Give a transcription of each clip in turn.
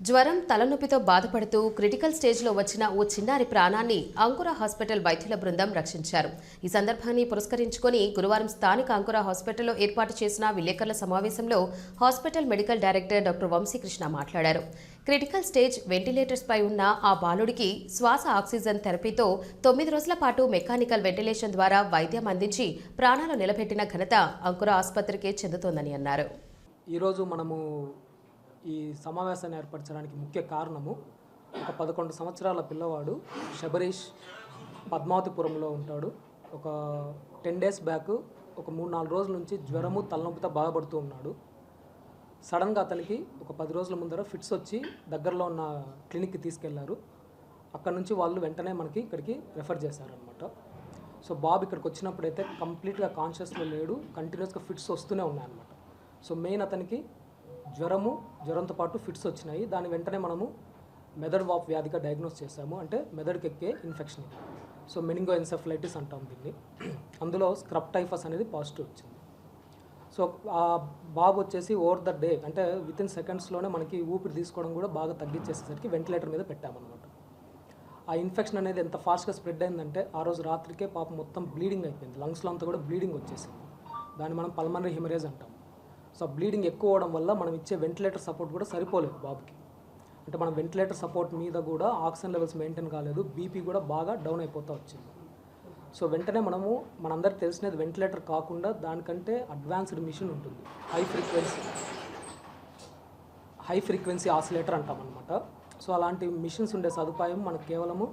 జ్వరం తలనొప్పితో బాధపడుతూ క్రిటికల్ స్టేజ్లో వచ్చిన ఓ చిన్నారి ప్రాణాన్ని అంకుర హాస్పిటల్ వైద్యుల బృందం రక్షించారు. ఈ సందర్భాన్ని పురస్కరించుకొని గురువారం స్థానిక అంకుర హాస్పిటల్లో ఏర్పాటు చేసిన విలేకరుల సమావేశంలో hospital medical director doctor Vamsikrishna మాట్లాడారు. క్రిటికల్ స్టేజ్ వెంటిలేటర్స్ పై ఉన్న ఆ బాలుడికి శ్వాస ఆక్సిజన్ థెరపీతో 9 రోజుల పాటు మెకానికల్ వెంటిలేషన్ ద్వారా వైద్యం అందించి ప్రాణాలు నిలబెట్టిన ఘనత అంకుర ఆసుపత్రికే చెందుతోందని అన్నారు. ఈరోజు మనము ఈ సమావేశాన్ని ఏర్పరచడానికి ముఖ్య కారణము ఒక 11 సంవత్సరాల పిల్లవాడు శబరీష్ పద్మావతిపురంలో ఉంటాడు. ఒక 10 డేస్ బ్యాక్ ఒక 3-4 రోజుల నుంచి జ్వరము తలనొప్పితో బాధపడుతూ ఉన్నాడు. సడన్గా అతనికి ఒక 10 రోజుల ముందర ఫిట్స్ వచ్చి దగ్గరలో ఉన్న క్లినిక్కి తీసుకెళ్లారు. అక్కడ నుంచి వాళ్ళు వెంటనే మనకి ఇక్కడికి రెఫర్ చేశారనమాట. సో బాబు ఇక్కడికి వచ్చినప్పుడైతే కంప్లీట్గా కాన్షియస్లో లేడు, కంటిన్యూస్గా ఫిట్స్ వస్తూనే ఉన్నాయన్నమాట. సో మెయిన్ అతనికి జ్వరంతో పాటు ఫిట్స్ వచ్చినాయి. దాని వెంటనే మనము మెదడు వాపు వ్యాధిగా డయాగ్నోస్ చేశాము. అంటే మెదడుకి ఎక్కే ఇన్ఫెక్షన్ ఇది. సో మెనింగో ఎన్సెఫలైటిస్ అంటాం దీన్ని. అందులో స్క్రబ్ టైఫస్ అనేది పాజిటివ్ వచ్చింది. సో ఆ బాబు వచ్చేసి ఓవర్ ద డే అంటే వితిన్ సెకండ్స్లోనే మనకి ఊపిరి తీసుకోవడం కూడా బాగా తగ్గించేసేసరికి వెంటిలేటర్ మీద పెట్టామన్నమాట. ఆ ఇన్ఫెక్షన్ అనేది ఎంత ఫాస్ట్గా స్ప్రెడ్ అయిందంటే ఆ రోజు రాత్రికే పాప మొత్తం బ్లీడింగ్ అయిపోయింది. లంగ్స్లో అంతా కూడా బ్లీడింగ్ వచ్చేసింది. దాన్ని మనం పల్మనరీ హెమరేజ్ అంటాం. సో బ్లీడింగ్ ఎక్కువ అవడం వల్ల మనం ఇచ్చే వెంటిలేటర్ సపోర్ట్ కూడా సరిపోలేదు బాబుకి. అంటే మనం వెంటిలేటర్ సపోర్ట్ మీద కూడా ఆక్సిజన్ లెవెల్స్ మెయింటైన్ కాలేదు, బీపీ కూడా బాగా డౌన్ అయిపోతూ వచ్చింది. సో వెంటనే మనందరికి తెలిసినది వెంటిలేటర్ కాకుండా దానికంటే అడ్వాన్స్డ్ మిషన్ ఉంటుంది, హై ఫ్రీక్వెన్సీ ఆసిలేటర్ అంటాం అనమాట. సో అలాంటి మిషన్స్ ఉండే సదుపాయం మనకు కేవలము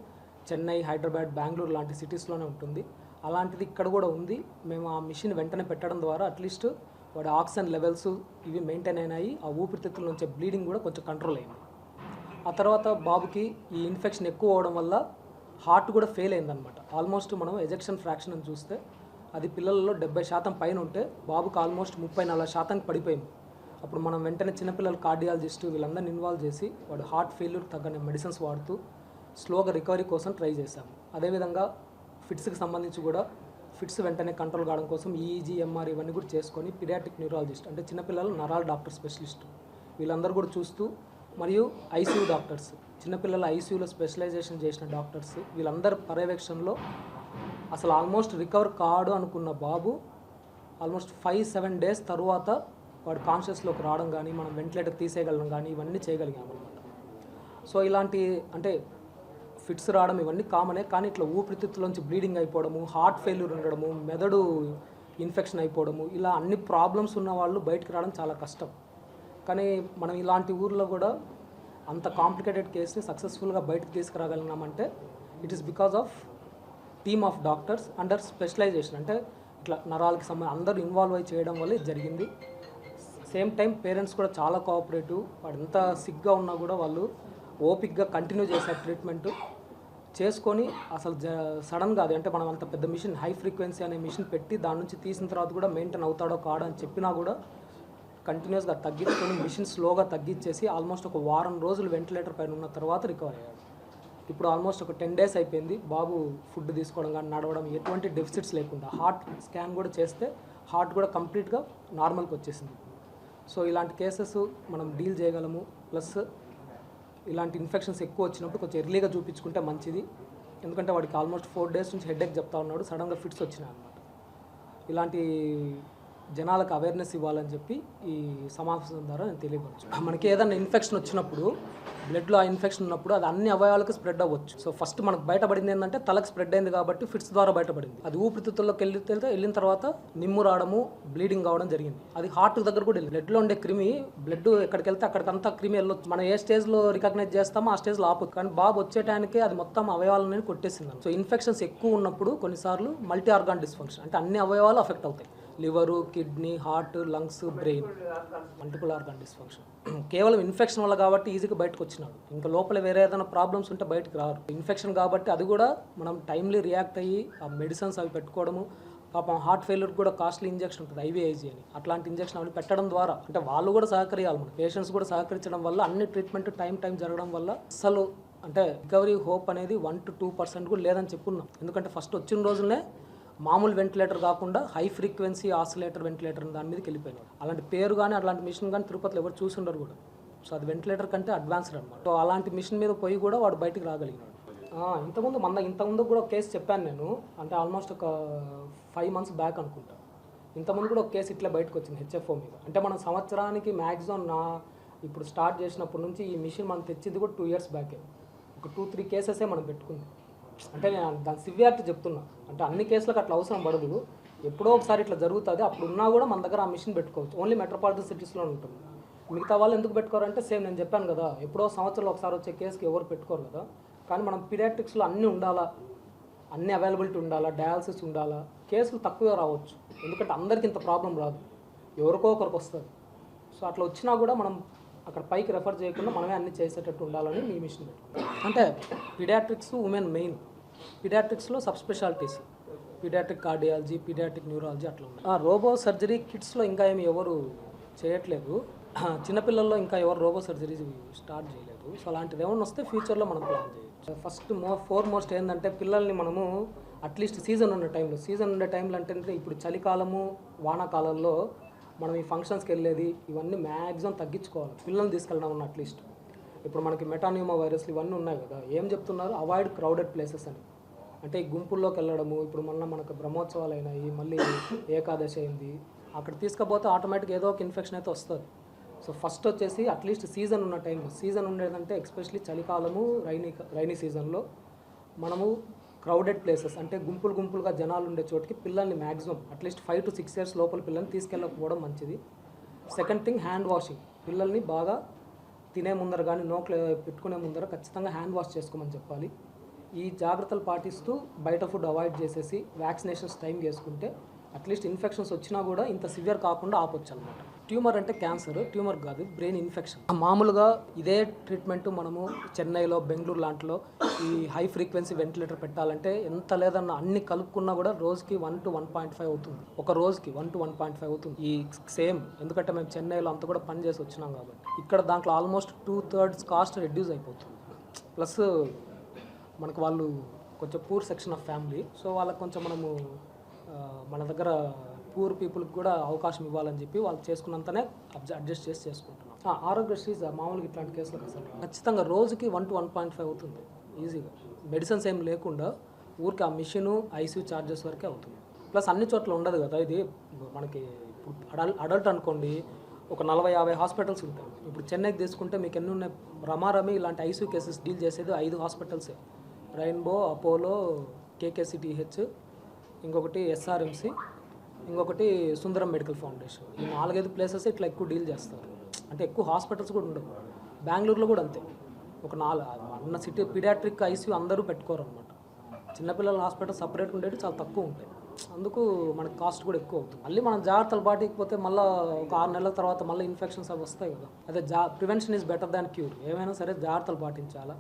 చెన్నై, హైదరాబాద్, బెంగళూరు లాంటి సిటీస్లోనే ఉంటుంది. అలాంటిది ఇక్కడ కూడా ఉంది. మేము ఆ మిషన్ వెంటనే పెట్టడం ద్వారా అట్లీస్ట్ వాడి ఆక్సిజన్ లెవెల్స్ ఇవి మెయింటైన్ అయినాయి. ఆ ఊపిరితిత్తుల నుంచి బ్లీడింగ్ కూడా కొంచెం కంట్రోల్ అయింది. ఆ తర్వాత బాబుకి ఈ ఇన్ఫెక్షన్ ఎక్కువ అవడం వల్ల హార్ట్ కూడా ఫెయిల్ అయిందనమాట. ఆల్మోస్ట్ మనం ఎజెక్షన్ ఫ్రాక్షన్ అని చూస్తే అది పిల్లల్లో 70% పైన ఉంటే బాబుకి ఆల్మోస్ట్ 34% పడిపోయింది. అప్పుడు మనం వెంటనే చిన్నపిల్లల కార్డియాలజిస్ట్ వీళ్ళందరినీ ఇన్వాల్వ్ చేసి వాడు హార్ట్ ఫెయిల్యూర్ తగ్గని మెడిసిన్స్ వాడుతూ స్లోగా రికవరీ కోసం ట్రై చేశాము. అదేవిధంగా ఫిట్స్కి సంబంధించి కూడా ఫిట్స్ వెంటనే కంట్రోల్ కావడం కోసం ఈఈజీ, ఎంఆర్ ఇవన్నీ కూడా చేసుకొని పీడియాట్రిక్ న్యూరాలజిస్ట్ అంటే చిన్నపిల్లలు నరాల డాక్టర్ స్పెషలిస్ట్ వీళ్ళందరూ కూడా చూస్తూ, మరియు ఐసీయూ డాక్టర్స్ చిన్నపిల్లల ఐసీయూలో స్పెషలైజేషన్ చేసిన డాక్టర్స్ వీళ్ళందరి పర్యవేక్షణలో అసలు ఆల్మోస్ట్ రికవర్ కాడు అనుకున్న బాబు ఆల్మోస్ట్ 5-7 డేస్ తర్వాత వాడు కాన్షియస్లోకి రావడం కానీ మనం వెంటిలేటర్ తీసేయగలం కానీ ఇవన్నీ చేయగలిగాము అనమాట. సో ఇలాంటి అంటే ఫిట్స్ రావడం ఇవన్నీ కామనే, కానీ ఇట్లా ఊపిరితిత్తులోంచి బ్లీడింగ్ అయిపోవడము, హార్ట్ ఫెయిల్యూర్ ఉండడము, మెదడు ఇన్ఫెక్షన్ అయిపోవడము, ఇలా అన్ని ప్రాబ్లమ్స్ ఉన్న వాళ్ళు బయటకు రావడం చాలా కష్టం. కానీ మనం ఇలాంటి ఊర్లో కూడా అంత కాంప్లికేటెడ్ కేసుని సక్సెస్ఫుల్గా బయటకు తీసుకురాగలిగినామంటే it is because of team of doctors under specialisation. అంటే ఇట్లా నరాలకి సంబంధించి అందరూ ఇన్వాల్వ్ అయి చేయడం వల్ల ఇది జరిగింది. సేమ్ టైం పేరెంట్స్ కూడా చాలా కోఆపరేటివ్. వాడు ఎంత సిగ్గా ఉన్నా కూడా వాళ్ళు ఓపిక్గా కంటిన్యూ చేసే ట్రీట్మెంట్ చేసుకొని అసలు సడన్గా అది అంటే మనం అంత పెద్ద మిషన్ హై ఫ్రీక్వెన్సీ అనే మిషన్ పెట్టి దాని నుంచి తీసిన తర్వాత కూడా మెయింటైన్ అవుతాడో కాడో అని చెప్పినా కూడా కంటిన్యూస్గా తగ్గించుకొని మిషన్ స్లోగా తగ్గించేసి ఆల్మోస్ట్ ఒక వారం రోజులు వెంటిలేటర్ పైన ఉన్న తర్వాత రికవర్ అయ్యాడు. ఇప్పుడు ఆల్మోస్ట్ ఒక 10 డేస్ అయిపోయింది. బాబు ఫుడ్ తీసుకోవడం కానీ నడవడం ఎటువంటి డెఫిసిట్స్ లేకుండా హార్ట్ స్కాన్ కూడా చేస్తే హార్ట్ కూడా కంప్లీట్గా నార్మల్కి వచ్చేసింది. సో ఇలాంటి కేసెస్ మనం డీల్ చేయగలము. ప్లస్ ఇలాంటి ఇన్ఫెక్షన్స్ ఎక్కువ వచ్చినప్పుడు కొంచెం ఎర్లీగా చూపించుకుంటే మంచిది. ఎందుకంటే వాడికి ఆల్మోస్ట్ 4 డేస్ నుంచి హెడేక్ చెప్తా ఉన్నాడు, సడన్గా ఫిట్స్ వచ్చినాయి అన్నమాట. ఇలాంటి జనాలకు అవేర్నెస్ ఇవ్వాలని చెప్పి ఈ సమావేశం ద్వారా నేను తెలియపరచు. మనకి ఏదైనా ఇన్ఫెక్షన్ వచ్చినప్పుడు బ్లడ్లో ఆ ఇన్ఫెక్షన్ ఉన్నప్పుడు అది అన్ని అవయవాలకు స్ప్రెడ్ అవ్వచ్చు. సో ఫస్ట్ మనకు బయటపడింది ఏంటంటే తలకు స్ప్రెడ్ అయింది కాబట్టి ఫిట్స్ ద్వారా బయటపడింది. అది ఊపిరితిత్తుల్లోకి వెళ్ళిన తర్వాత నిమ్ము రావడము, బ్లీడింగ్ కావడం జరిగింది. అది హార్ట్ దగ్గర కూడా వెళ్ళింది. బ్లడ్లో ఉండే క్రిమి బ్లడ్ ఎక్కడికి వెళ్తే అక్కడికంతా క్రిమి వెళ్ళొచ్చు. మనం ఏ స్టేజ్లో రికగ్నైజ్ చేస్తామో ఆ స్టేజ్లో ఆపొచ్చు. కానీ బాబు వచ్చేటానికి అది మొత్తం అవయవాలని కొట్టేసింది. సో ఇన్ఫెక్షన్స్ ఎక్కువ ఉన్నప్పుడు కొన్నిసార్లు మల్టీ ఆర్గాన్ డిస్ఫంక్షన్ అంటే అన్ని అవయవాలు అఫెక్ట్ అవుతాయి. Liver, kidney, heart, lungs, brain, multiple organ dysfunction. కేవలం ఇన్ఫెక్షన్ వల్ల కాబట్టి ఈజీగా బయటకు వచ్చినాడు. ఇంకా లోపల వేరే ఏదైనా ప్రాబ్లమ్స్ ఉంటే బయటకు రారు. ఇన్ఫెక్షన్ కాబట్టి అది కూడా మనం టైమ్లీ రియాక్ట్ అయ్యి ఆ మెడిసిన్స్ అవి పెట్టుకోవడము. పాపం హార్ట్ ఫెయిల్యూర్ కూడా కాస్ట్లీ ఇంజెక్షన్ ఉంటుంది, ఐవీఐజీ అని. అట్లాంటి ఇంజెక్షన్ అవి పెట్టడం ద్వారా అంటే వాళ్ళు కూడా సహకరియాలి, మన పేషెంట్స్ కూడా సహకరించడం వల్ల అన్ని ట్రీట్మెంట్ టైం జరగడం వల్ల అసలు అంటే రికవరీ హోప్ అనేది 1-2% కూడా లేదని చెప్పున్నాం. ఎందుకంటే ఫస్ట్ వచ్చిన రోజులనే మామూలు వెంటిలేటర్ కాకుండా హై ఫ్రీక్వెన్సీ ఆసిలేటర్ వెంటిలేటర్ దాని మీదకి వెళ్ళిపోయినాడు. అలాంటి పేరు కానీ అట్లాంటి మిషన్ కానీ తిరుపతిలో ఎవరు చూసి ఉండరు కూడా. సో అది వెంటిలేటర్ కంటే అడ్వాన్స్డ్ అనమాట. సో అలాంటి మిషన్ మీద పోయి కూడా వాడు బయటికి రాగలిగినాడు. ఇంతకుముందు కూడా ఒక కేసు చెప్పాను నేను, అంటే ఆల్మోస్ట్ ఒక 5 months బ్యాక్ అనుకుంటా. ఇంతకుముందు కూడా ఒక కేసు ఇట్లా బయటకు వచ్చింది హెచ్ఎఫ్ఓ మీద. అంటే మనం సంవత్సరానికి మ్యాక్సిమం ఇప్పుడు స్టార్ట్ చేసినప్పటి నుంచి ఈ మిషన్ మనం తెచ్చింది కూడా 2 years బ్యాకే. ఒక 2-3 కేసెసే మనం పెట్టుకుంది. అంటే నేను దాని సివియారిటీ చెప్తున్నా. అంటే అన్ని కేసులకు అట్లా అవసరం పడదు, ఎప్పుడో ఒకసారి ఇట్లా జరుగుతుంది. అప్పుడు ఉన్నా కూడా మన దగ్గర ఆ మిషన్ పెట్టుకోవచ్చు. ఓన్లీ మెట్రోపాలిటన్ సిటీస్లో ఉంటుంది. మిగతా వాళ్ళు ఎందుకు పెట్టుకోరంటే సేమ్ నేను చెప్పాను కదా, ఎప్పుడో సంవత్సరంలో ఒకసారి వచ్చే కేసుకి ఎవరు పెట్టుకోరు కదా. కానీ మనం పీడియాట్రిక్స్లో అన్నీ ఉండాలా, అన్ని అవైలబిలిటీ ఉండాలా, డయాలసిస్ ఉండాలా, కేసులు తక్కువే రావచ్చు. ఎందుకంటే అందరికి ఇంత ప్రాబ్లం రాదు, ఎవరికో ఒకరికి వస్తుంది. సో అట్లా వచ్చినా కూడా మనం అక్కడ పైకి రెఫర్ చేయకుండా మనమే అన్ని చేసేటట్టు ఉండాలని మీ మిషన్ పెట్టుకుంటాం. అంటే పీడియాట్రిక్స్ ఉమెన్ మెయిన్, పీడియాట్రిక్స్లో sub specialities, paediatric cardiology, paediatric neurology అట్లా ఉన్నాయి. రోబో సర్జరీ కిడ్స్లో ఇంకా ఏమి ఎవరు చేయట్లేదు. చిన్నపిల్లల్లో ఇంకా ఎవరు రోబో సర్జరీ స్టార్ట్ చేయలేదు. సో అలాంటిది ఏమన్నా వస్తే ఫ్యూచర్లో మనం ప్లాన్ చేయొచ్చు. ఫస్ట్ ఫోర్మోస్ట్ ఏంటంటే పిల్లల్ని మనము అట్లీస్ట్ సీజన్ ఉండే టైంలో అంటే ఇప్పుడు చలికాలము వానాకాలంలో మనం ఈ ఫంక్షన్స్కి వెళ్ళేది ఇవన్నీ మ్యాక్సిమం తగ్గించుకోవాలి. పిల్లల్ని తీసుకెళ్ళడం అట్లీస్ట్. ఇప్పుడు మనకి మెటాన్యూమా వైరస్లు ఇవన్నీ ఉన్నాయి కదా, ఏం చెప్తున్నారు, అవాయిడ్ క్రౌడెడ్ ప్లేసెస్ అని. అంటే ఈ గుంపుల్లోకి వెళ్ళడము, ఇప్పుడు మనకు బ్రహ్మోత్సవాలు అయినాయి, మళ్ళీ ఏకాదశి అయింది, అక్కడ తీసుకపోతే ఆటోమేటిక్గా ఏదో ఒక ఇన్ఫెక్షన్ అయితే వస్తుంది. సో ఫస్ట్ వచ్చేసి అట్లీస్ట్ సీజన్ ఉన్న టైంలో, సీజన్ ఉండేదంటే ఎస్పెషలీ చలికాలము రైనీ సీజన్లో మనము క్రౌడెడ్ ప్లేసెస్ అంటే గుంపులుగా జనాలు ఉండే చోటికి పిల్లల్ని మ్యాక్సిమం అట్లీస్ట్ 5 to 6 years లోపల పిల్లల్ని తీసుకెళ్ళకపోవడం మంచిది. Second thing hand washing. పిల్లల్ని బాగా తినే ముందర కానీ నోట్లో పెట్టుకునే ముందర ఖచ్చితంగా హ్యాండ్ వాష్ చేసుకోమని చెప్పాలి. ఈ జాగ్రత్తలు పాటిస్తూ బయట ఫుడ్ అవాయిడ్ చేసేసి వ్యాక్సినేషన్స్ టైం చేసుకుంటే అట్లీస్ట్ ఇన్ఫెక్షన్స్ వచ్చినా కూడా ఇంత సివియర్ కాకుండా ఆపొచ్చు అనమాట. ట్యూమర్ అంటే క్యాన్సర్, ట్యూమర్ కాదు, బ్రెయిన్ ఇన్ఫెక్షన్. మామూలుగా ఇదే ట్రీట్మెంట్ మనము చెన్నైలో, బెంగళూరు లాంటిలో ఈ హై ఫ్రీక్వెన్సీ వెంటిలేటర్ పెట్టాలంటే ఎంత లేదన్నా అన్ని కలుపుకున్నా కూడా రోజుకి 1 to 1.5 అవుతుంది. ఒక రోజుకి 1 to 1.5 అవుతుంది. ఈ సేమ్ ఎందుకంటే మేము చెన్నైలో అంతా కూడా పని చేసి వచ్చినాం కాబట్టి ఇక్కడ దాంట్లో ఆల్మోస్ట్ 2/3 కాస్ట్ రెడ్యూస్ అయిపోతుంది. ప్లస్ మనకు వాళ్ళు కొంచెం poor section of family, so వాళ్ళకి కొంచెం మనము మన దగ్గర పూర్ పీపుల్కి కూడా అవకాశం ఇవ్వాలని చెప్పి వాళ్ళు చేసుకున్నంతనే అడ్జస్ట్ చేసి చేసుకుంటున్నాం. ఆరోగ్యశ్రీ మామూలుగా ఇట్లాంటి కేసులకు అసలు ఖచ్చితంగా రోజుకి 1 to 1.5 అవుతుంది ఈజీగా. మెడిసిన్స్ ఏం లేకుండా ఊరికి ఆ మిషను, ఐసీయూ ఛార్జెస్ వరకే అవుతుంది. ప్లస్ అన్ని చోట్ల ఉండదు కదా ఇది. మనకి అడల్ట్ అనుకోండి ఒక 40-50 హాస్పిటల్స్ ఉంటాయి. ఇప్పుడు చెన్నైకి తీసుకుంటే మీకు ఎన్ని ఉన్నాయి, రమారమి ఇలాంటి ఐసీయూ కేసెస్ డీల్ చేసేది 5 హాస్పిటల్సే. రెయిన్బో, అపోలో, కేకేసిటీహెచ్, ఇంకొకటి SRMC, ఇంకొకటి సుందరం మెడికల్ ఫౌండేషన్. ఈ 4-5 ప్లేసెస్ ఇట్లా ఎక్కువ డీల్ చేస్తారు. అంటే ఎక్కువ హాస్పిటల్స్ కూడా ఉండవు. బెంగళూరులో కూడా అంతే. ఒక 4 సిటీ పీడియాట్రిక్ ఐసీయూ అందరూ పెట్టుకోరు అనమాట. చిన్నపిల్లల హాస్పిటల్ సపరేట్గా ఉండేవి చాలా తక్కువ ఉంటాయి. అందుకు మనకి కాస్ట్ కూడా ఎక్కువ అవుతుంది. మళ్ళీ మనం జాగ్రత్తలు పాటికపోతే మళ్ళీ ఒక 6 నెలల తర్వాత మళ్ళీ ఇన్ఫెక్షన్స్ అవి వస్తాయి కదా. అదే prevention is better than cure. ఏమైనా సరే జాగ్రత్తలు పాటించాలా.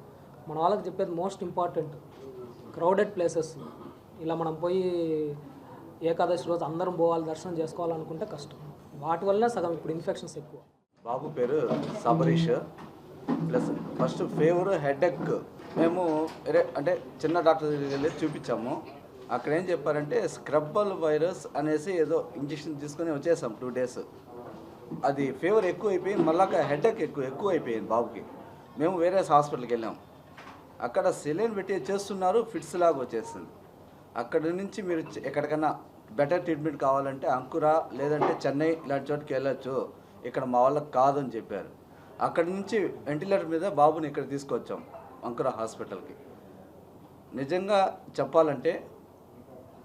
మన వాళ్ళకి చెప్పేది మోస్ట్ ఇంపార్టెంట్, క్రౌడెడ్ ప్లేసెస్ ఇలా మనం పోయి ఏకాదశి రోజు అందరం పోవాలి దర్శనం చేసుకోవాలనుకుంటే కష్టం. వాటి వల్ల సగం ఇప్పుడు ఇన్ఫెక్షన్స్ ఎక్కువ. బాబు పేరు Sabareesh. Plus first fever, headache. మేము అంటే చిన్న డాక్టర్ దగ్గరికి వెళ్ళి చూపించాము. అక్కడ ఏం చెప్పారంటే స్క్రబ్బల్ వైరస్ అనేసి ఏదో ఇంజక్షన్ తీసుకొని వచ్చేసాం 2 days. అది ఫీవర్ ఎక్కువ అయిపోయింది, మళ్ళా హెడేక్ ఎక్కువ అయిపోయింది బాబుకి. మేము వేరే హాస్పిటల్కి వెళ్ళాం. అక్కడ సెలైన్ పెట్టి చేస్తున్నారు, ఫిట్స్ లాగా వచ్చేస్తుంది. అక్కడి నుంచి మీరు ఎక్కడికన్నా బెటర్ ట్రీట్మెంట్ కావాలంటే అంకురా లేదంటే చెన్నై ఇలాంటి చోటుకి వెళ్ళొచ్చు, ఇక్కడ మా వాళ్ళకి కాదు అని చెప్పారు. అక్కడి నుంచి వెంటిలేటర్ మీద బాబుని ఇక్కడ తీసుకొచ్చాం అంకురా హాస్పిటల్కి. నిజంగా చెప్పాలంటే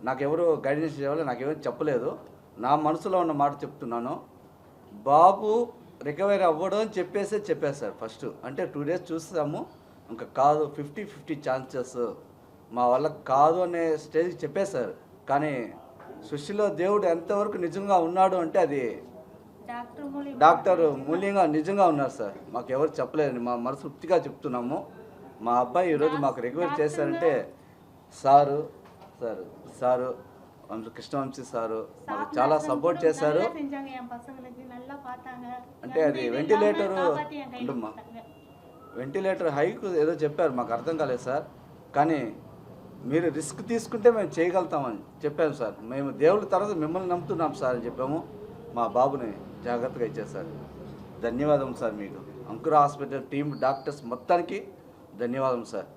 నాకెవరు గైడెన్స్ చేయాలో నాకెవరు చెప్పలేదు. నా మనసులో ఉన్న మాట చెప్తున్నాను. బాబు రికవరీ అవ్వడం అని చెప్పేశారు ఫస్ట్. అంటే 2 days చూస్తాము, ఇంకా కాదు 50-50 ఛాన్సెస్, మా వాళ్ళకి కాదు అనే స్టేజ్కి చెప్పేశారు. కానీ సృష్టిలో దేవుడు ఎంతవరకు నిజంగా ఉన్నాడు అంటే అది డాక్టర్ మూల్యంగా నిజంగా ఉన్నారు సార్. మాకు ఎవరు చెప్పలేదు, మా మనస్ఫూర్తిగా చెప్తున్నాము. మా అబ్బాయి ఈరోజు మాకు రికవరీ చేశారంటే సారు కృష్ణవంశీ సారు మాకు చాలా సపోర్ట్ చేశారు. అంటే అది వెంటిలేటర్ హైకు ఏదో చెప్పారు, మాకు అర్థం కాలేదు సార్. కానీ మీరు రిస్క్ తీసుకుంటే మేము చేయగలుగుతామని చెప్పాము సార్. మేము దేవుడి తర్వాత మిమ్మల్ని నమ్ముతున్నాం సార్ అని చెప్పాము. మా బాబుని జాగ్రత్తగా ఇచ్చేసారు. ధన్యవాదం సార్ మీకు. అంకుర హాస్పిటల్ టీమ్ డాక్టర్స్ మొత్తానికి ధన్యవాదం సార్.